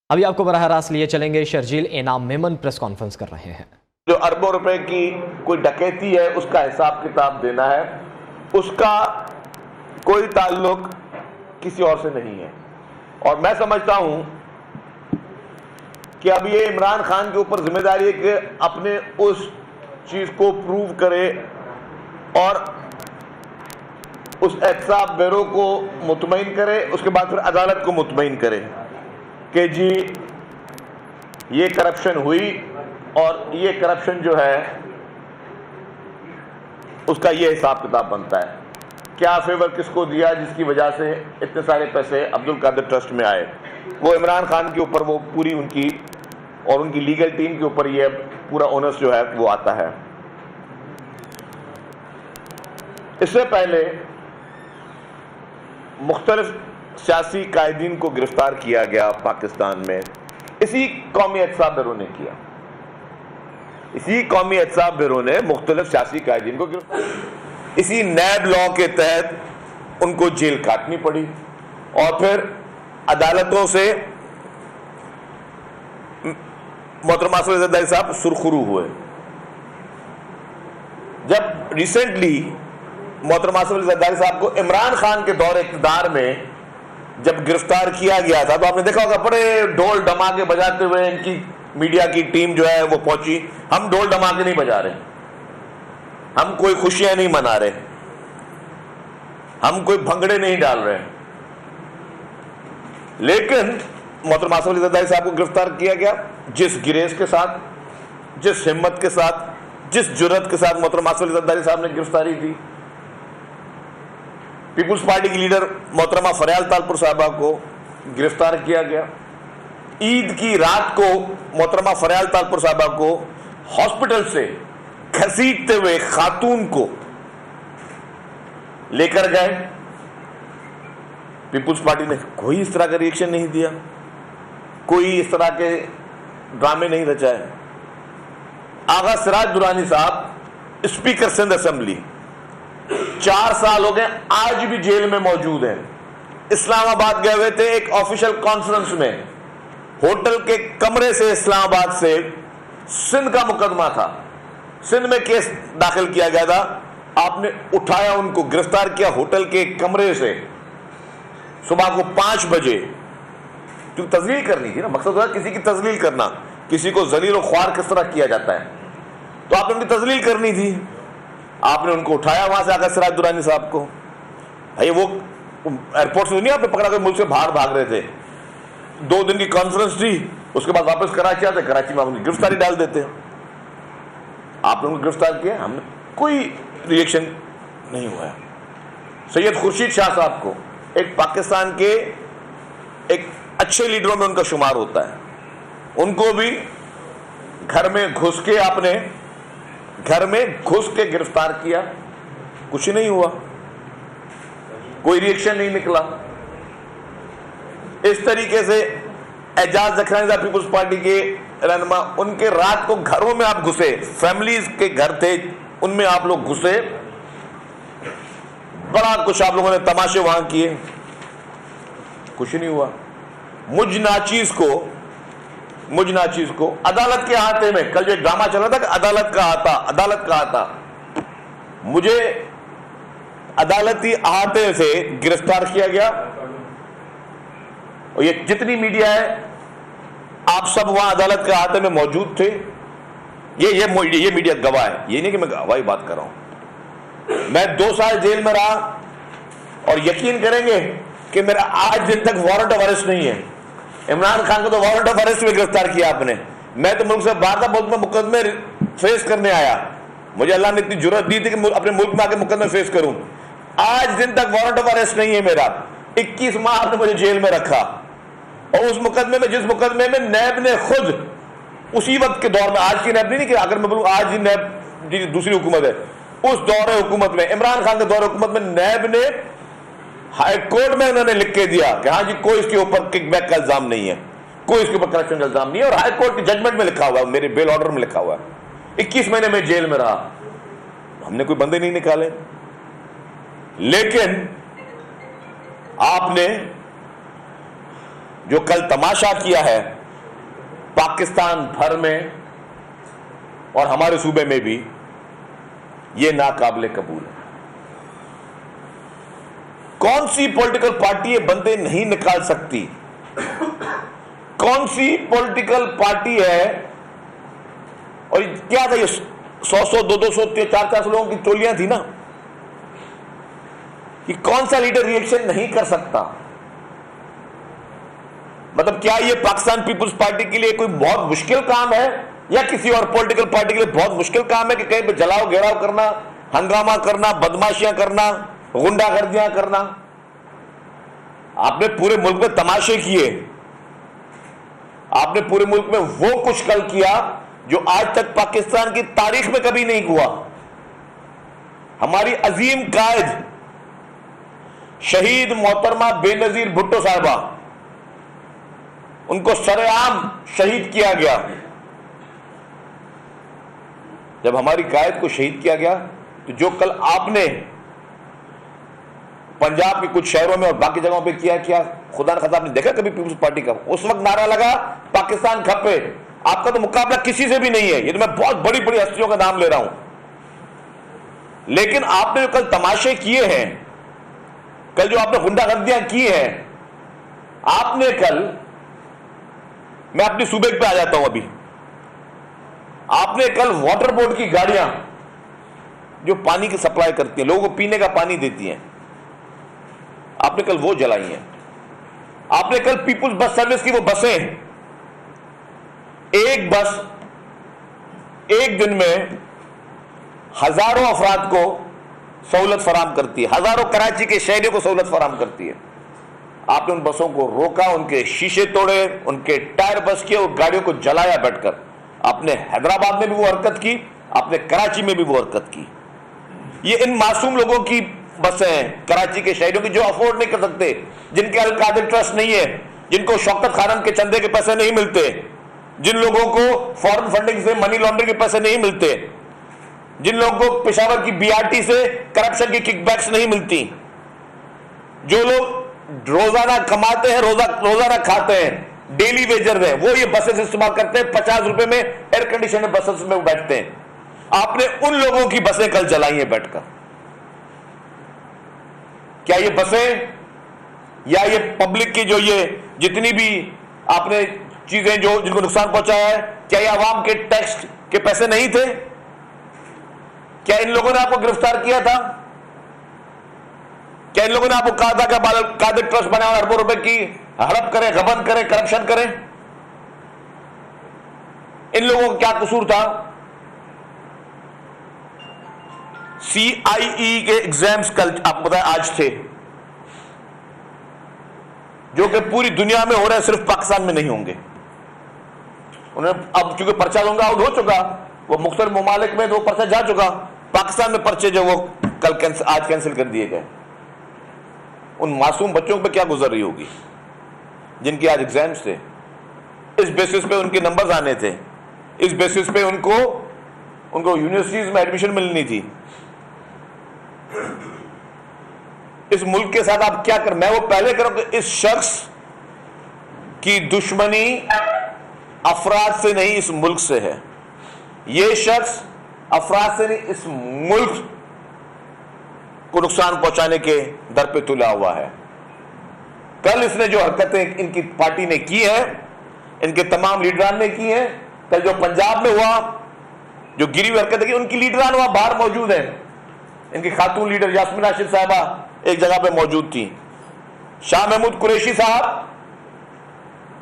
ابھی آپ کو براہ راست لیے چلیں گے شرجیل انعام میمن پریس کانفرنس کر رہے ہیں۔ جو اربوں روپے کی کوئی ڈکیتی ہے اس کا حساب کتاب دینا ہے، اس کا کوئی تعلق کسی اور سے نہیں ہے۔ اور میں سمجھتا ہوں کہ اب یہ عمران خان کے اوپر ذمہ داری ہے کہ اپنے اس چیز کو پروو کرے اور اس احتساب بیورو کو مطمئن کرے، اس کے بعد پھر عدالت کو مطمئن کرے کہ جی یہ کرپشن ہوئی اور یہ کرپشن جو ہے اس کا یہ حساب کتاب بنتا ہے، کیا فیور کس کو دیا جس کی وجہ سے اتنے سارے پیسے عبدالقادر ٹرسٹ میں آئے۔ وہ عمران خان کے اوپر وہ پوری ان کی اور ان کی لیگل ٹیم کے اوپر یہ پورا اونرس جو ہے وہ آتا ہے۔ اس سے پہلے مختلف سیاسی قائدین کو گرفتار کیا گیا پاکستان میں، اسی قومی احتساب بیورو نے کیا۔ اسی قومی احتساب بیورو نے مختلف سیاسی قائدین کو گرفتار، اسی نیب لا کے تحت ان کو جیل کاٹنی پڑی اور پھر عدالتوں سے محترم آصف علی زرداری صاحب سرخرو ہوئے۔ جب ریسنٹلی محترم آصف علی زرداری صاحب کو عمران خان کے دور اقتدار میں جب گرفتار کیا گیا تھا تو آپ نے دیکھا ہوگا بڑے ڈھول ڈھماکے بجاتے ہوئے ان کی میڈیا کی ٹیم جو ہے وہ پہنچی۔ ہم ڈھول ڈھماکے نہیں بجا رہے، ہم کوئی خوشیاں نہیں منا رہے، ہم کوئی بھنگڑے نہیں ڈال رہے، لیکن محترم آصف علی زرداری صاحب کو گرفتار کیا گیا جس گریز کے ساتھ، جس ہمت کے ساتھ، جس جرأت کے ساتھ محترم آصف علی زرداری صاحب نے گرفتاری دی۔ پیپلز پارٹی کی لیڈر محترمہ فریال تالپور صاحبہ کو گرفتار کیا گیا۔ عید کی رات کو محترمہ فریال تالپور صاحبہ کو ہاسپٹل سے گھسیٹتے ہوئے خاتون کو لے کر گئے۔ پیپلز پارٹی نے کوئی اس طرح کا ریئیکشن نہیں دیا، کوئی اس طرح کے ڈرامے نہیں رچائے۔ آغا سراج درانی صاحب اسپیکر سندھ اسمبلی 4 سال ہو گئے، آج بھی جیل میں موجود ہیں۔ اسلام آباد گئے ہوئے تھے ایک آفیشل کانفرنس میں، ہوٹل کے کمرے سے اسلام آباد سے سندھ کا مقدمہ تھا، سندھ میں کیس داخل کیا گیا تھا، آپ نے اٹھایا ان کو گرفتار کیا ہوٹل کے کمرے سے صبح کو 5 بجے، کیونکہ تذلیل کرنی تھی نا، مقصد ہوتا ہے کسی کی تذلیل کرنا، کسی کو ذلیل و خوار کس طرح کیا جاتا ہے، تو آپ نے ان کی تذلیل کرنی تھی۔ آپ نے ان کو اٹھایا وہاں سے آغا سراج درانی صاحب کو، بھائی وہ ایئرپورٹ سے نہیں آپ نے پکڑا کر ملک سے باہر بھاگ رہے تھے، 2 دن کی کانفرنس تھی، اس کے بعد واپس کراچی آتے، کراچی میں آپ نے گرفتاری ڈال دیتے۔ آپ نے ان کو گرفتار کیا، ہم نے کوئی ریئیکشن نہیں ہوا ہے۔ سید خورشید شاہ صاحب کو ایک پاکستان کے ایک اچھے لیڈروں میں ان کا شمار ہوتا ہے، ان کو بھی گھر میں گھس کے آپ نے گرفتار کیا، کچھ نہیں ہوا، کوئی ریئیکشن نہیں نکلا۔ اس طریقے سے اعجاز زکرانی صاحب پیپلز پارٹی کے رہنما، ان کے رات کو گھروں میں آپ گھسے، فیملیز کے گھر تھے ان میں آپ لوگ گھسے، بڑا کچھ آپ لوگوں نے تماشے وہاں کیے، کچھ نہیں ہوا۔ مجھ ناچیز کو عدالت کے احاطے میں، کل جو ایک ڈرامہ چل رہا تھا کہ عدالت کا آتا، مجھے عدالتی احاطے سے گرفتار کیا گیا، اور یہ جتنی میڈیا ہے آپ سب وہاں عدالت کے احاطے میں موجود تھے، یہ میڈیا گواہ ہے، یہ نہیں کہ میں گواہی بات کر رہا ہوں۔ میں 2 سال جیل میں رہا اور یقین کریں گے کہ میرا آج دن تک وارنٹ آف ارسٹ نہیں ہے۔ عمران خان کو تو وارنٹ آف ارسٹ میں گرفتار کیا آپ نے، میں تو ملک سے باہر تھا، ملک میں مقدمے فیس کرنے آیا، مجھے اللہ نے اتنی جرأت دی تھی کہ اپنے ملک میں آ کے مقدمے فیس کروں، آج دن تک وارنٹ آف ارسٹ نہیں ہے میرا۔ 21 ماہ آپ نے مجھے جیل میں رکھا، اور اس مقدمے میں، جس مقدمے میں نیب نے خود اسی وقت کے دور میں، آج کی نیب نہیں کہ اگر میں بولوں آج ہی نیب دوسری حکومت ہے، اس دور حکومت میں، عمران خان کے دور حکومت میں نیب نے ہائی کورٹ میں انہوں نے لکھ کے دیا کہ ہاں جی کوئی اس کے اوپر کک بیک کا الزام نہیں ہے، کوئی اس کے اوپر کرپشن کا الزام نہیں ہے، اور ہائی کورٹ کی ججمنٹ میں لکھا ہوا ہے، میرے بیل آرڈر میں لکھا ہوا ہے۔ 21 مہینے میں جیل میں رہا، ہم نے کوئی بندے نہیں نکالے، لیکن آپ نے جو کل تماشا کیا ہے پاکستان بھر میں اور ہمارے صوبے میں بھی، یہ ناقابل قبول ہے۔ کون سی پولیٹیکل پارٹی یہ بندے نہیں نکال سکتی؟ کون سی پولیٹیکل پارٹی ہے؟ اور کیا تھا، یہ 100 200 400 لوگوں کی ٹولیاں تھی نا، کہ کون سا لیڈر ریئیکشن نہیں کر سکتا؟ مطلب کیا یہ پاکستان پیپلز پارٹی کے لیے کوئی بہت مشکل کام ہے، یا کسی اور پولیٹیکل پارٹی کے لیے بہت مشکل کام ہے کہ کہیں پہ جلاؤ گھیراؤ کرنا، ہنگامہ کرنا، بدماشیاں کرنا، غنڈہ گردیاں کرنا؟ آپ نے پورے ملک میں تماشے کیے، آپ نے پورے ملک میں وہ کچھ کل کیا جو آج تک پاکستان کی تاریخ میں کبھی نہیں ہوا۔ ہماری عظیم قائد شہید محترمہ بے نظیر بھٹو صاحبہ، ان کو سرے عام شہید کیا گیا۔ جب ہماری قائد کو شہید کیا گیا تو جو کل آپ نے پنجاب کے کچھ شہروں میں اور باقی جگہوں پہ کیا خدا نہ خاصہ آپ نے دیکھا کبھی پیپلز پارٹی کا؟ اس وقت نعرہ لگا پاکستان کھپے۔ آپ کا تو مقابلہ کسی سے بھی نہیں ہے، یہ تو میں بہت بڑی بڑی ہستیوں کا نام لے رہا ہوں، لیکن آپ نے جو کل تماشے کیے ہیں، کل جو آپ نے غنڈہ گردیاں کی ہیں، آپ نے کل، میں اپنی صوبے پہ آ جاتا ہوں ابھی، آپ نے کل واٹر بورڈ کی گاڑیاں جو پانی کی سپلائی کرتی ہیں، لوگوں کو پینے کا پانی دیتی ہیں، آپ نے کل وہ جلائی ہیں۔ آپ نے کل پیپلز بس سروس کی وہ بسیں، ایک بس ایک دن میں ہزاروں افراد کو سہولت فراہم کرتی ہے، ہزاروں کراچی کے شہریوں کو سہولت فراہم کرتی ہے۔ آپ نے ان بسوں کو روکا، ان کے شیشے توڑے، ان کے ٹائر بس کیے، اور گاڑیوں کو جلایا بیٹھ کر۔ آپ نے حیدرآباد میں بھی وہ حرکت کی، آپ نے کراچی میں بھی وہ حرکت کی۔ یہ ان معصوم لوگوں کی بسیں ہیں، کراچی کے شہریوں کی، جو افورڈ نہیں کر سکتے، جن کے القادر ٹرسٹ نہیں ہے، جن کو شوکت خانم کے چندے کے پیسے نہیں ملتے، جن لوگوں کو فورن فنڈنگ سے منی لانڈرنگ کے پیسے نہیں ملتے، جن لوگوں کو پشاور کی بی آر ٹی سے کرپشن کی کک بیکس نہیں ملتی، جو لوگ روزانہ کماتے ہیں، روزانہ کھاتے ہیں، ڈیلی ویجر ہیں، وہ یہ بسیں استعمال کرتے ہیں، 50 روپے میں ایئر کنڈیشن بسز میں بیٹھتے ہیں۔ آپ نے ان لوگوں کی بسیں کل جلائی ہیں بیٹھ کر۔ کیا یہ بسیں یا یہ پبلک کی جو یہ جتنی بھی آپ نے چیزیں جو جن کو نقصان پہنچایا ہے، کیا یہ عوام کے ٹیکس کے پیسے نہیں تھے؟ کیا ان لوگوں نے آپ کو گرفتار کیا تھا؟ کیا ان لوگوں نے آپ کو کہا تھا کہ قادر ٹرسٹ بنا اور اربوں روپے کی ہڑپ کریں، غبن کریں، کرپشن کریں؟ ان لوگوں کا کیا قصور تھا؟ سی آئی ای کے ایگزامز کل آپ کو بتائیں آج تھے، جو کہ پوری دنیا میں ہو رہے ہیں، صرف پاکستان میں نہیں ہوں گے۔ انہوں نے اب چونکہ پرچہ لوں گا آؤٹ ہو چکا، وہ مختلف ممالک میں تو وہ پرچہ جا چکا، پاکستان میں پرچے جو وہ آج کینسل کر دیے گئے۔ ان معصوم بچوں پہ کیا گزر رہی ہوگی جن کے آج ایگزامز تھے، اس بیسس پہ ان کے نمبرز آنے تھے، اس بیسس پہ ان کو یونیورسٹیز میں ایڈمیشن ملنی تھی۔ اس ملک کے ساتھ آپ کیا میں وہ پہلے کروں کہ اس شخص کی دشمنی افراد سے نہیں، اس ملک سے ہے۔ یہ شخص افراد سے نہیں، اس ملک کو نقصان پہنچانے کے در پہ تلا ہوا ہے۔ کل اس نے جو حرکتیں ان کی پارٹی نے کی ہیں، ان کے تمام لیڈران نے کی ہیں، کل جو پنجاب میں ہوا، جو گری ہوئی حرکتیں کی، ان کی لیڈران وہاں باہر موجود ہیں۔ ان کی خاتون لیڈر یاسمین راشد صاحبہ ایک جگہ پہ موجود تھی، شاہ محمود قریشی صاحب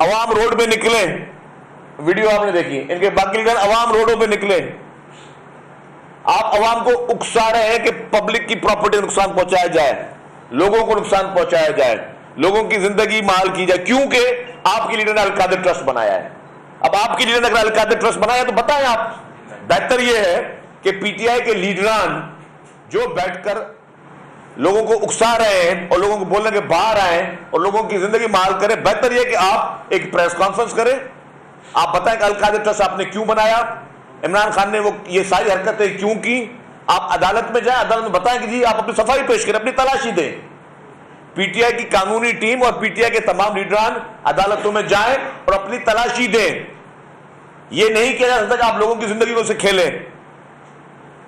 عوام روڈ پہ نکلے، ویڈیو آپ نے دیکھی، ان کے باقی لیڈر عوام روڈوں پہ نکلے۔ آپ عوام کو اکسا رہے ہیں کہ پبلک کی پراپرٹی نقصان پہنچایا جائے، لوگوں کو نقصان پہنچایا جائے، لوگوں کی زندگی محال کی جائے، کیونکہ آپ کی لیڈر نے القادر ٹرسٹ بنایا ہے۔ اب آپ کی لیڈر نے اگر القادر ٹرسٹ بنایا تو بتائیں آپ، بہتر یہ ہے کہ پی ٹی آئی کے لیڈران جو بیٹھ کر لوگوں کو اکسا رہے ہیں اور لوگوں کو بولنے کے باہر آئیں اور لوگوں کی زندگی محال کریں، بہتر یہ کہ آپ ایک پریس کانفرنس کریں، آپ بتائیں کہ القادر ٹرسٹ آپ نے کیوں بنایا، عمران خان نے وہ یہ ساری حرکتیں کیوں کی، آپ عدالت میں جائیں، عدالت میں بتائیں کہ جی آپ اپنی صفائی پیش کریں، اپنی تلاشی دیں۔ پی ٹی آئی کی قانونی ٹیم اور پی ٹی آئی کے تمام لیڈران عدالتوں میں جائیں اور اپنی تلاشی دیں. یہ نہیں کیا جا سکتا کہ آپ لوگوں کی زندگی کو سے کھیلیں.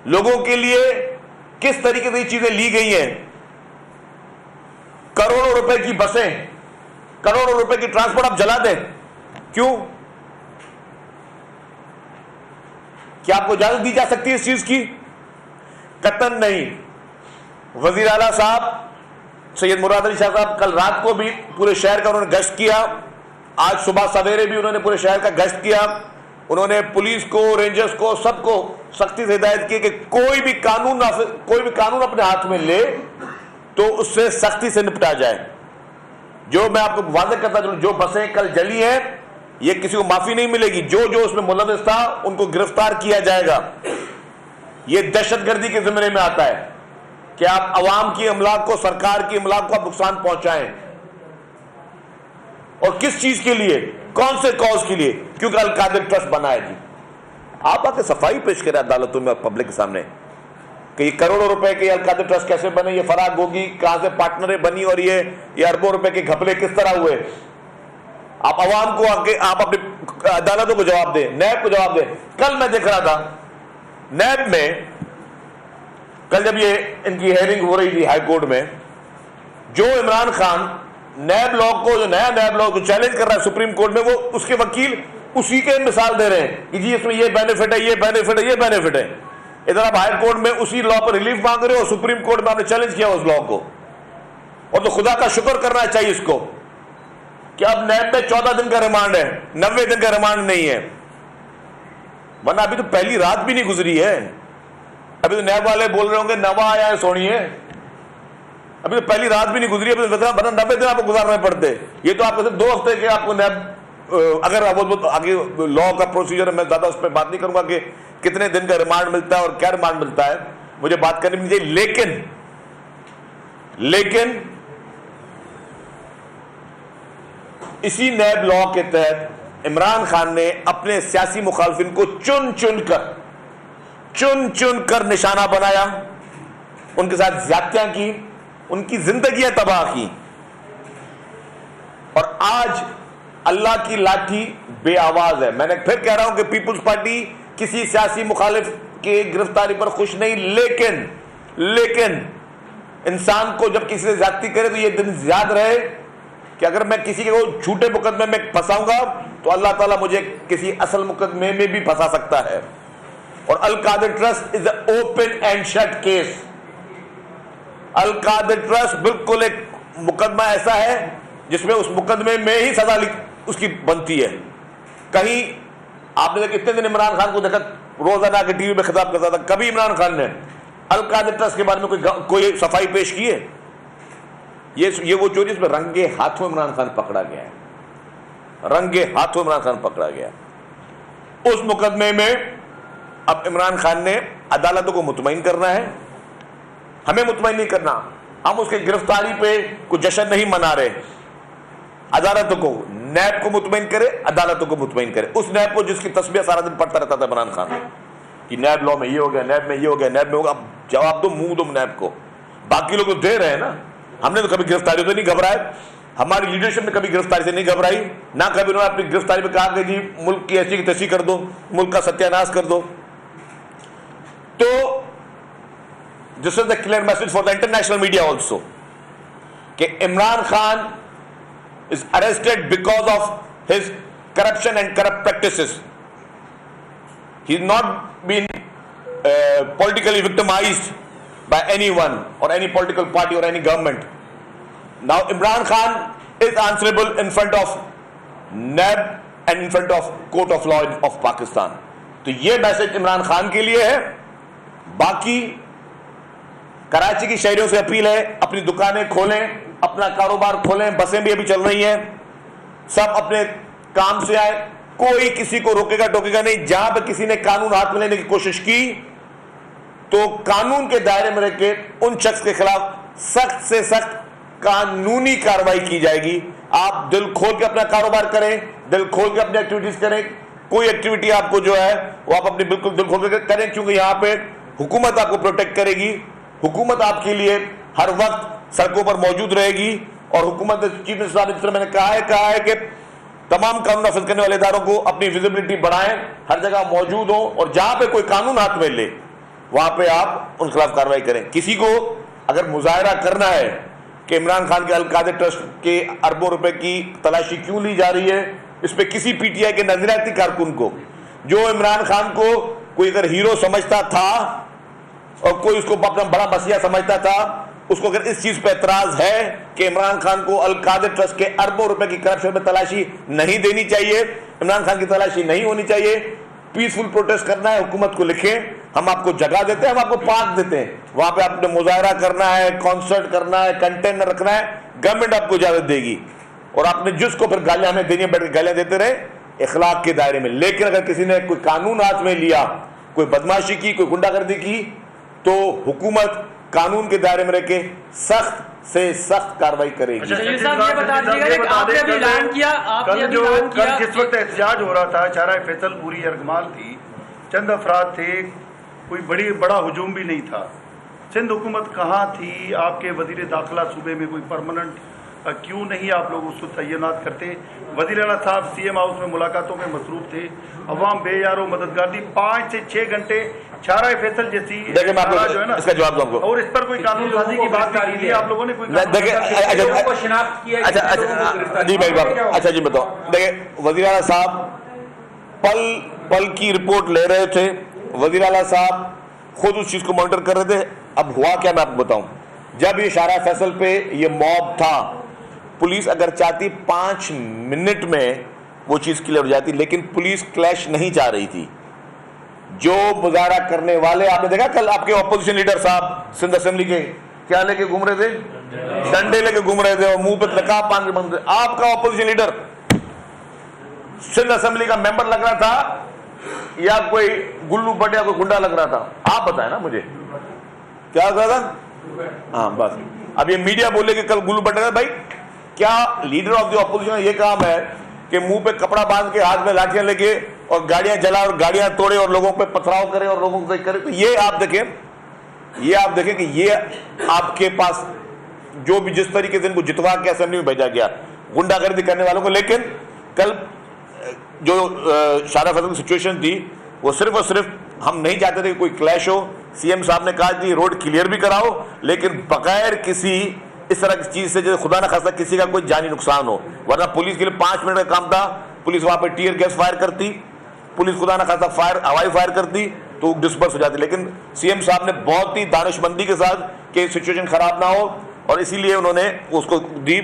لوگوں کے لیے کس طریقے سے یہ چیزیں لی گئی ہیں. کروڑوں روپے کی بسیں, کروڑوں روپے کی ٹرانسپورٹ آپ جلا دیں. کیوں؟ کیا آپ کو اجازت دی جا سکتی ہے اس چیز کی؟ قطعاً نہیں. وزیر اعلیٰ صاحب سید مراد علی شاہ صاحب کل رات کو بھی پورے شہر کا انہوں نے گشت کیا. آج صبح سویرے بھی انہوں نے پورے شہر کا گشت کیا. انہوں نے پولیس کو, رینجرز کو, سب کو سختی سے ہدایت کی کہ کوئی بھی قانون اپنے ہاتھ میں لے تو اس سے سختی سے نپٹا جائے. جو میں آپ کو واضح کرتا ہوں, جو بسیں کل جلی ہیں یہ کسی کو معافی نہیں ملے گی. جو جو اس میں ملوث تھا ان کو گرفتار کیا جائے گا. یہ دہشت گردی کے زمرے میں آتا ہے کہ آپ عوام کی املاک کو, سرکار کی املاک کو آپ نقصان پہنچائیں. اور کس چیز کے لیے, کون سے کاز کے لیے؟ کیونکہ القادر ٹرسٹ بنا ہے. جی آپ آ کے صفائی پیش کریں عدالتوں میں اور پبلک کے سامنے کہ یہ کروڑوں روپے کے القادر ٹرسٹ کیسے بنے, یہ فراغ گوگی کہاں سے پارٹنریں بنی, اور یہ اربوں روپے کے گھپلے کس طرح ہوئے. آپ عوام کو آ کے آپ اپنی عدالتوں کو جواب دیں, نیب کو جواب دیں. کل میں دیکھ رہا تھا نیب میں, کل جب یہ ان کی ہیئرنگ ہو رہی تھی ہائی کورٹ میں, جو عمران خان نیب لا کو, جو نیا نیب لا کو چیلنج کر رہا ہے سپریم کورٹ میں, وہ اس کے وکیل اسی کے مثال دے رہے ہیں کہ جی اس میں یہ بینیفٹ ہے, یہ بینیفٹ ہے, یہ بینیفٹ ہے. ادھر آپ ہائی کورٹ میں اسی لا پر ریلیف مانگ رہے ہو, سپریم کورٹ میں آپ نے چیلنج کیا اس لا کو. اور تو خدا کا شکر کرنا چاہیے اس کو کہ اب نیب میں 14 دن کا ریمانڈ ہے, 90 دن کا ریمانڈ نہیں ہے. ورنہ ابھی تو پہلی رات بھی نہیں گزری ہے. ابھی تو نیب والے بول رہے ہوں گے نوا آیا ہے سونی ہے. ابھی تو پہلی رات بھی نہیں گزری, ابھی تو 90 دن آپ کو گزارنے پڑتے. یہ تو آپ کو 2 ہفتے کے آپ کو نیب, اگر آگے لا کا پروسیجر ہے, میں زیادہ اس پہ بات نہیں کروں گا کہ کتنے دن کا ریمانڈ ملتا ہے اور کیا ریمانڈ ملتا ہے, مجھے بات کرنی نہیں چاہیے. لیکن اسی نیب لا کے تحت عمران خان نے اپنے سیاسی مخالفین کو چن چن کر نشانہ بنایا, ان کے ساتھ زیادتیاں کی, ان کی زندگیاں تباہ کی. اور آج اللہ کی لاٹھی بے آواز ہے. میں نے پھر کہہ رہا ہوں کہ پیپلز پارٹی کسی سیاسی مخالف کی گرفتاری پر خوش نہیں, لیکن انسان کو جب کسی سے زیادتی کرے تو یہ دن یاد رہے کہ اگر میں کسی کو جھوٹے مقدمے میں پھنساؤں گا تو اللہ تعالیٰ مجھے کسی اصل مقدمے میں بھی پھنسا سکتا ہے. اور Al-Qadir trust is a open and shut case. Al-Qadir trust بالکل ایک مقدمہ ایسا ہے جس میں اس مقدمے میں ہی سزا اس کی بنتی ہے. کہیں آپ نے کتنے دن عمران خان کو دیکھا روزانہ کے ٹی وی پہ خطاب کرتا تھا, کبھی عمران خان نے القادر ٹرسٹ کے بارے میں کوئی صفائی پیش کی ہے؟ یہ وہ چوری اس میں رنگے ہاتھوں عمران خان پکڑا گیا ہے, رنگے ہاتھوں عمران خان پکڑا گیا. اس مقدمے میں اب عمران خان نے عدالتوں کو مطمئن کرنا ہے, ہمیں مطمئن نہیں کرنا. ہم اس کی گرفتاری پہ کوئی جشن نہیں منا رہے. عدالتوں کو, نیب کو مطمئن کرے, عدالتوں کو مطمئن کرے. اس نیب کو جس کی تسبیح سارا دن پڑھتا رہتا تھا عمران خان کہ نیب لا میں یہ ہو گیا, نیب میں یہ ہو گیا, نیب میں ہوگا. اب جواب دو, منہ دو نیب کو. باقی لوگ تو دے رہے ہیں نا. ہم نے تو کبھی گرفتاری سے نہیں گھبرائے, ہماری لیڈرشپ نے کبھی گرفتاری سے نہیں گھبرائی, نہ کبھی انہوں نے اپنی گرفتاری پہ کہا کہ جی ملک کی ایسی کی تیسی کر دو, ملک کا ستیہ ناش کر دو. تو this is the clear message for the international media also کہ Imran Khan is arrested because of his corruption and corrupt practices. He's not been politically victimized by anyone or any political party or any government. Now Imran Khan is answerable in front of NAB and in front of Court of Law of Pakistan. تو یہ message Imran Khan کے لیے ہے. باقی کراچی کی شہریوں سے appeal ہے, اپنی دکانیں کھولیں, اپنا کاروبار کھولیں, بسیں بھی ابھی چل رہی ہیں, سب اپنے کام سے آئے, کوئی کسی کو روکے گا ٹوکے گا نہیں. جہاں پہ کسی نے قانون ہاتھ میں لینے کی کوشش کی تو قانون کے دائرے میں رہ کے ان شخص کے خلاف سخت سے سخت قانونی کارروائی کی جائے گی. آپ دل کھول کے اپنا کاروبار کریں, دل کھول کے اپنی ایکٹیویٹیز کریں. کوئی ایکٹیویٹی آپ کو جو ہے وہ آپ اپنی بالکل دل کھول کے کریں, کیونکہ یہاں پہ حکومت آپ کو پروٹیکٹ کرے گی. حکومت آپ کے لیے ہر وقت سڑکوں پر موجود رہے گی اور حکومت چیف منسٹر صاحب نے جس طرح میں نے کہا ہے کہ تمام قانون نافذ کرنے والے اداروں کو اپنی ویزیبلٹی بڑھائیں, ہر جگہ موجود ہوں, اور جہاں پہ کوئی قانون ہاتھ میں لے وہاں پہ آپ ان خلاف کارروائی کریں. کسی کو اگر مظاہرہ کرنا ہے کہ عمران خان کے القاعدہ ٹرسٹ کے اربوں روپے کی تلاشی کیوں لی جا رہی ہے, اس پہ کسی پی ٹی آئی کے نظریاتی کارکن کو جو عمران خان کو کوئی اگر ہیرو سمجھتا تھا اور کوئی اس کو اپنا بڑا مسیحا سمجھتا تھا, اس کو اگر اس چیز پہ اعتراض ہے کہ عمران خان کو القاعدہ ٹرسٹ کے اربوں روپے کی کرپشن میں تلاشی نہیں دینی چاہیے, عمران خان کی تلاشی نہیں ہونی چاہیے, پیسفل پروٹیسٹ کرنا ہے, حکومت کو لکھیں, ہم آپ کو جگہ دیتے ہیں, ہم آپ کو پارک دیتے ہیں, وہاں پہ آپ نے مظاہرہ کرنا ہے, کانسرٹ کرنا ہے, کنٹینر رکھنا ہے, گورنمنٹ آپ کو اجازت دے گی, اور آپ نے جس کو پھر گالیاں ہمیں دینی بیٹھ کے گالیاں دیتے رہے اخلاق کے دائرے میں. لیکن اگر کسی نے کوئی قانون ہاتھ میں لیا, کوئی بدماشی کی, کوئی گنڈا گردی کی, تو حکومت قانون کے دائرے میں رہ کے سخت سے سخت کارروائی کرے گی. جس وقت احتجاج ہو رہا تھا, چارہ فیصل پوری یرغمال تھی, چند افراد تھے, کوئی بڑا ہجوم بھی نہیں تھا, سندھ حکومت کہاں تھی؟ آپ کے وزیر داخلہ صوبے میں کوئی پرماننٹ کیوں نہیں آپ لوگ اس کو تعینات کرتے؟ وزیر اعلیٰ صاحب سی ایم ہاؤس میں ملاقاتوں میں مصروف تھے, عوام بے یار و مددگار تھی, 5 سے 6 گھنٹے چارہ فیصل جیسی جو ہے نا, اس کا جواب دوں گا, اور اس پر کوئی قانون سازی کی بات نہیں کی آپ لوگوں نے, کوئی اچھا جی بتاؤ. دیکھیں وزیر اعلیٰ صاحب پل پل کی رپورٹ لے رہے تھے, وزیر اعلیٰ صاحب خود اس چیز کو مانیٹر کر رہے تھے. اب ہوا کیا میں آپ کو بتاؤں, جب یہ شارع فیصل پہ یہ موب تھا, پولیس اگر چاہتی 5 منٹ میں وہ چیز کلیئر ہو جاتی, لیکن پولیس کلیش نہیں چاہ رہی تھی. جو مظاہرہ کرنے والے, آپ نے دیکھا کل آپ کے اپوزیشن لیڈر صاحب سندھ اسمبلی کے کیا لے کے گھوم رہے تھے, ڈنڈے لے کے گھوم رہے تھے اور منہ پہ نقاب باندھ کے بند تھے. آپ کا اپوزیشن لیڈر سندھ اسمبلی کا ممبر لگ رہا تھا یا کوئی گلو بٹ یا کوئی گنڈا لگ رہا تھا؟ آپ بتائیں نا مجھے کیا لگ رہا تھا. ہاں بس اب یہ میڈیا بولے کہ کل گلو بٹ لگ رہا. بھائی کیا لیڈر آف دی اپوزیشن یہ کام ہے کہ منہ پہ کپڑا باندھ کے ہاتھ میں لاٹیاں لے کے اور گاڑیاں جلا اور گاڑیاں توڑے اور لوگوں پہ پتھراؤ کرے اور لوگوں کو کرے؟ تو یہ آپ دیکھیں کہ یہ آپ کے پاس جو بھی جس طریقے سے ان کو جتوا کے اسمبلی میں بھیجا گیا غنڈہ گردی کرنے والوں کو. لیکن کل جو شارع فیصل کی سچویشن تھی وہ صرف اور صرف ہم نہیں چاہتے تھے کہ کوئی کلیش ہو. سی ایم صاحب نے کہا کہ روڈ کلیئر بھی کراؤ, لیکن بغیر کسی اس طرح کی چیز سے جو خدا نہ خاصہ کسی کا کوئی جانی نقصان ہو, ورنہ پولیس کے لیے 5 منٹ کا کام تھا. پولیس وہاں پہ ٹیئر گیس فائر کرتی, پولیس خدا نہ خاصہ ہوائی فائر کرتی تو ڈسپرس ہو جاتی. لیکن سی ایم صاحب نے بہت ہی دانش مندی کے ساتھ کہ سچویشن خراب نہ ہو, اور اسی لیے انہوں نے اس کو دی.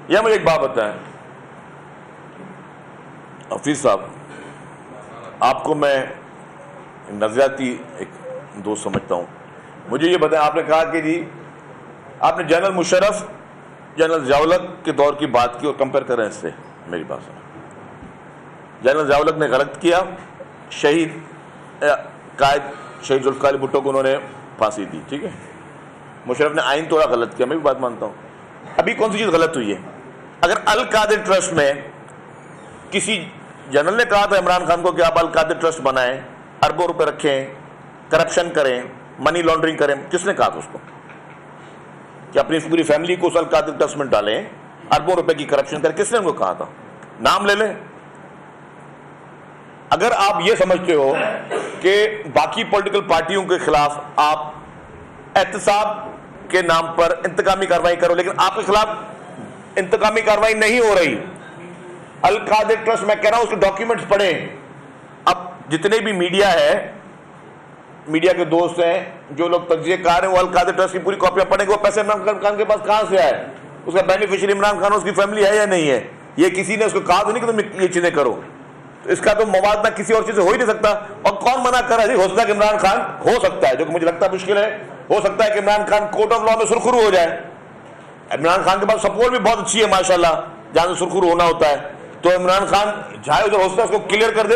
یہ مجھے ایک بات بتائیں حفیظ صاحب, آپ کو میں نظریاتی ایک دوست سمجھتا ہوں, مجھے یہ بتائیں, آپ نے کہا کہ جی آپ نے جنرل مشرف جنرل ضیاء کے دور کی بات کی اور کمپیئر کر رہے ہیں اس سے. میری بات سنیں, جنرل ضیاء نے غلط کیا, شہید قائد شہید ذوالفقار علی بھٹو کو انہوں نے پھانسی دی, ٹھیک ہے. مشرف نے آئین توڑا, غلط کیا, میں بھی بات مانتا ہوں. ابھی کون سی چیز غلط ہوئی ہے؟ اگر القاعدہ ٹرسٹ میں کسی جنرل نے کہا تھا عمران خان کو کہ آپ القاعدہ ٹرسٹ بنائیں, اربوں روپے رکھیں, کرپشن کریں, منی لانڈرنگ کریں, کس نے کہا تھا اس کو کہ اپنی پوری فیملی کو اس القاعدہ ٹرسٹ میں ڈالیں, اربوں روپے کی کرپشن کریں؟ کس نے ان کو کہا تھا؟ نام لے لیں. اگر آپ یہ سمجھتے ہو کہ باقی پولیٹیکل پارٹیوں کے خلاف آپ احتساب کے نام پر انتقامی کارروائی کرو, لیکن آپ کے خلاف انتقامی کارروائی نہیں ہو رہی. القاعدہ ٹرسٹ میں کہہ رہا ہوں اس کے ڈاکیومنٹس پڑھیں. اب جتنے بھی میڈیا ہے, میڈیا کے دوست ہیں, جو لوگ تجزیہ کار ہیں, وہ القاعدہ ٹرسٹ کی پوری کاپیاں پڑھیں گے. وہ پیسے عمران خان کے پاس کہاں سے آئے, اس کا بینیفیشری عمران خان, اس کی فیملی ہے یا نہیں ہے؟ یہ کسی نے اس کو کہا تو نہیں کہ تم یہ چیزیں کرو. تو اس کا تو موازنہ کسی اور چیز سے ہو ہی نہیں سکتا. اور کون منع کر رہا ہے؟ ہو سکتا ہے کہ عمران خان, ہو سکتا ہے, جو کہ مجھے لگتا ہے مشکل ہے, ہو سکتا ہے کہ Imran Khan court of law میں سرخرو ہو جائے. عمران خان کے پاس سپورٹ بھی بہت اچھی ہے ماشاءاللہ, جہاں سے سرخرو ہونا ہوتا ہے. تو عمران خان جہاں ادھر ہو سکتا ہے اس کو کلیئر کر دے,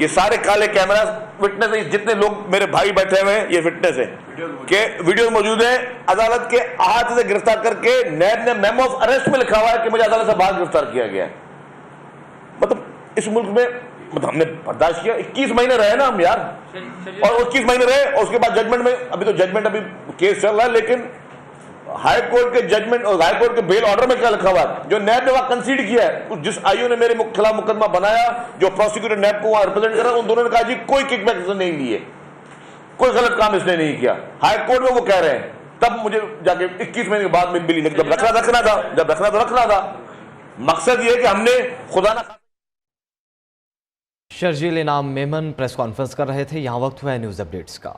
یہ سارے کالے کیمرہ وٹنس ہیں, جتنے لوگ میرے بھائی بیٹھے ہوئے ہیں یہ وٹنس ہیں کہ ویڈیو موجود ہیں. عدالت کے احاطے سے گرفتار کر کے نیب نے میمو آف اریسٹ میں لکھا ہوا ہے کہ مجھے عدالت سے باہر گرفتار کیا گیا ہے. مطلب اس ملک میں ہم نے برداشت کیا, 21 مہینے رہے نا ہم یار, اور 21 مہینے رہے, اور اس کے بعد ججمنٹ میں, ابھی تو ججمنٹ ابھی کیس چل رہا ہے, لیکن ہائی کورٹ کے ججمنٹ اور ہائی کورٹ کے بیل آرڈر میں کیا لکھا ہوا ہے, جو نیب نے وہاں کنسیڈ کیا ہے, جس آئیو نے میرے خلاف مقدمہ بنایا, جو پروسیکیوٹر نیب کو وہاں ریپرزینٹ کر رہا ہے, ان دونوں نے کہا جی کوئی کک بیک نہیں لیے, کوئی غلط کام اس نے نہیں کیا. ہائی کورٹ میں وہ کہہ رہے ہیں, تب مجھے جا کے 21 مہینے کے بعد میں ملی, جب رکھنا تھا. مقصد یہ ہے کہ ہم نے خدا نہ شرجیل انعام میمن پریس کانفرنس کر رہے تھے. یہاں وقت ہوا ہے نیوز اپڈیٹس کا.